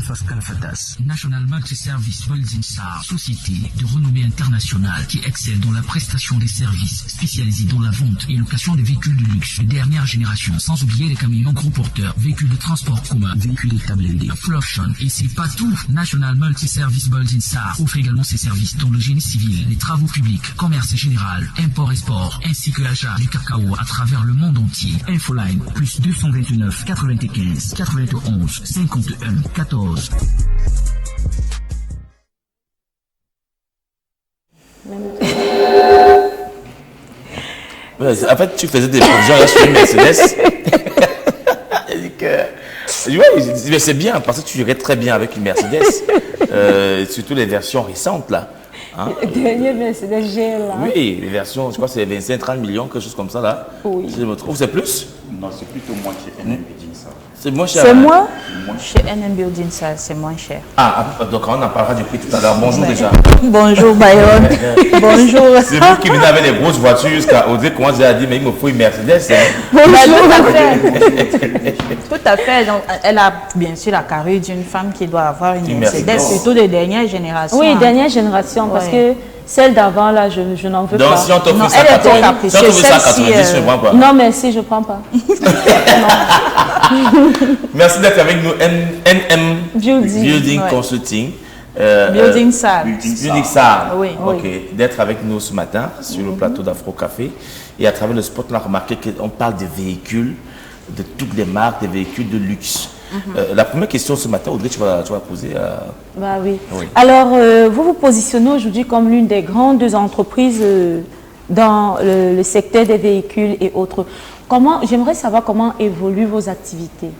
en face Kalafatas. National Multi-Service Building SAR, société de renommée internationale qui excelle dans la prestation des services spécialisés dans la vente et location des véhicules de luxe de dernière génération, sans oublier les camions gros porteurs, véhicules de transport commun, véhicules établis, Fluxion. Et c'est pas tout. National Multi-Service Building SAR offre également ses services dans le génie civil, les travaux publics, commerce général, import-export, ainsi que l'achat du cacao à travers le monde entier. Infoline, plus 229 95 91 51 14. En fait, tu faisais des projets là sur une Mercedes. Mais c'est bien parce que tu irais très bien avec une Mercedes, surtout les versions récentes là. Hein? Dernier Mercedes G là. Oui, les versions, je crois que c'est 25-30 millions, quelque chose comme ça là. Oui. Si je me trompe, c'est plus? Non, c'est plutôt moins chez NM Building ça. C'est moins cher. C'est hein? moi? Chez NM Building, ça, c'est moins cher. Ah, donc on en parlera du prix tout à l'heure. Bonjour déjà. Bonjour Byron. Bonjour. C'est vous qui venez avec des grosses voitures jusqu'à Audrey, comment j'ai dit, mais il me faut une Mercedes. Hein? Bonjour. Tout à fait. Donc, elle a bien sûr la carrure d'une femme qui doit avoir une Mercedes, surtout de dernière génération. Oui, dernière génération, parce que celle d'avant, là, je n'en veux donc, pas. si on t'offre Non, ça, elle était 90, si on t'offre ça à 90, je ne prends pas. Non, merci, je ne prends pas. Merci d'être avec nous. NM Building ouais. Consulting. Building SAR. Building SAR. Oui. Ok. D'être avec nous ce matin sur le plateau d'Afro Café. Et à travers le spot, on a remarqué qu'on parle de véhicules, de toutes les marques, des véhicules de luxe. La première question ce matin, Audrey, tu vas poser. Bah oui. Oui. Alors, vous vous positionnez aujourd'hui comme l'une des grandes entreprises dans le secteur des véhicules et autres. J'aimerais savoir comment évoluent vos activités.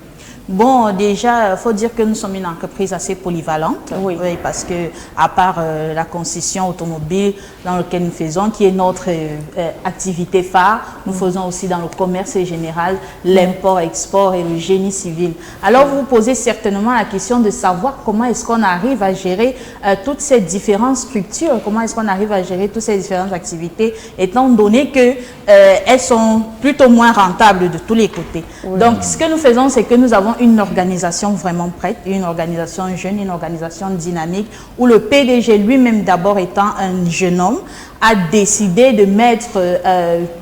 Bon, déjà, il faut dire que nous sommes une entreprise assez polyvalente, oui, parce que à part la concession automobile dans laquelle nous faisons, qui est notre activité phare, nous faisons aussi dans le commerce général, l'import-export et le génie civil. Alors, vous vous posez certainement la question de savoir comment est-ce qu'on arrive à gérer toutes ces différentes structures, comment est-ce qu'on arrive à gérer toutes ces différentes activités, étant donné que elles sont plutôt moins rentables de tous les côtés. Oui. Donc, ce que nous faisons, c'est que nous avons une organisation vraiment prête, une organisation jeune, une organisation dynamique, où le PDG lui-même, d'abord étant un jeune homme, a décidé de mettre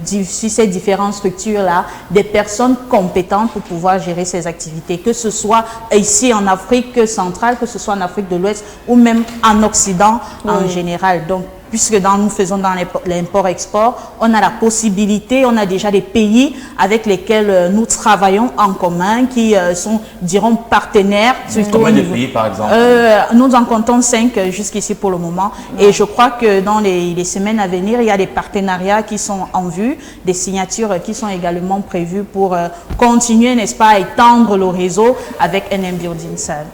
sur ces différentes structures-là des personnes compétentes pour pouvoir gérer ces activités, que ce soit ici en Afrique centrale, que ce soit en Afrique de l'Ouest ou même en Occident en général. Donc, puisque nous faisons dans l'import-export, on a la possibilité, on a déjà des pays avec lesquels nous travaillons en commun, qui sont, dirons, partenaires. Combien de pays, par exemple? Nous en comptons 5 jusqu'ici pour le moment. Et je crois que dans les semaines à venir, il y a des partenariats qui sont en vue, des signatures qui sont également prévues pour continuer, n'est-ce pas, à étendre le réseau avec NM Building SAR.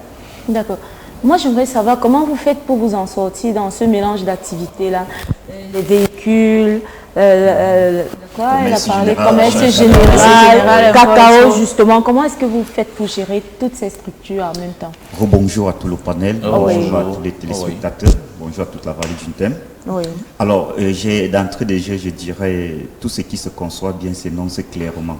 D'accord. Moi, j'aimerais savoir comment vous faites pour vous en sortir dans ce mélange d'activités-là. Les véhicules, quoi, elle a parlé, commerce général, cacao, justement. Comment est-ce que vous faites pour gérer toutes ces structures en même temps? Bonjour à tout le panel, bonjour à tous les téléspectateurs, bonjour à toute la vallée du thème. Oui. Alors, d'entrée de jeu, je dirais, tout ce qui se conçoit bien s'énonce clairement.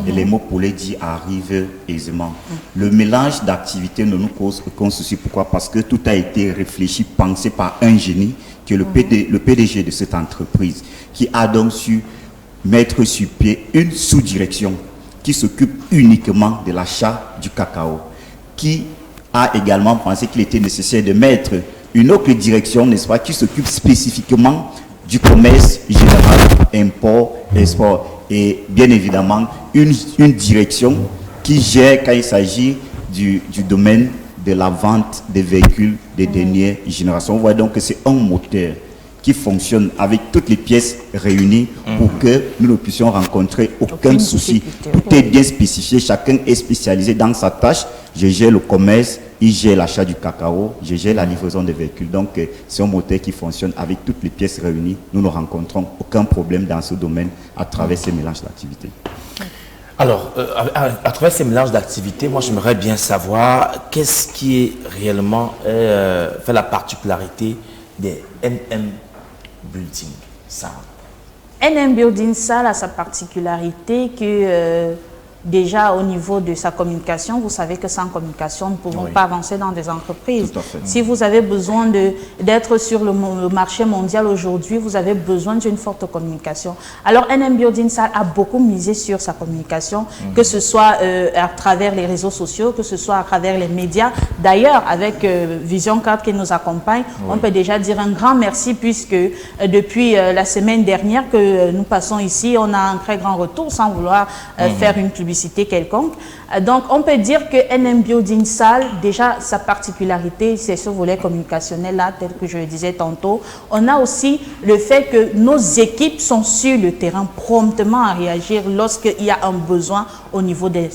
Et les mots pour les dire arrivent aisément. Le mélange d'activités ne nous cause aucun souci. Pourquoi? Parce que tout a été réfléchi, pensé par un génie, qui est le PDG de cette entreprise, qui a donc su mettre sur pied une sous-direction qui s'occupe uniquement de l'achat du cacao, qui a également pensé qu'il était nécessaire de mettre une autre direction, n'est-ce pas, qui s'occupe spécifiquement du commerce général, import, export, et bien évidemment une direction qui gère quand il s'agit du domaine de la vente des véhicules des dernières générations. On voit donc que c'est un moteur qui fonctionne avec toutes les pièces réunies pour que nous ne puissions rencontrer aucun souci. Tout est bien spécifié, chacun est spécialisé dans sa tâche. Je gère le commerce, il gère l'achat du cacao, je gère la livraison des véhicules. Donc, c'est un moteur qui fonctionne avec toutes les pièces réunies. Nous ne rencontrons aucun problème dans ce domaine à travers ces mélanges d'activités. Alors, à travers ces mélanges d'activités, moi, j'aimerais bien savoir qu'est-ce qui est réellement fait la particularité des NM Building SAR. NM Building SAR a sa particularité que déjà au niveau de sa communication, vous savez que sans communication, nous ne pouvons pas avancer dans des entreprises. Si vous avez besoin d'être sur le marché mondial aujourd'hui, vous avez besoin d'une forte communication. Alors NM Building Sale a beaucoup misé sur sa communication, que ce soit à travers les réseaux sociaux, que ce soit à travers les médias. D'ailleurs, avec Vision Card qui nous accompagne, on peut déjà dire un grand merci puisque depuis la semaine dernière que nous passons ici, on a un très grand retour sans vouloir faire une publicité quelconque. Donc, on peut dire que NM Building Sale, déjà, sa particularité, c'est ce volet communicationnel-là, tel que je le disais tantôt. On a aussi le fait que nos équipes sont sur le terrain promptement à réagir lorsqu'il y a un besoin au niveau des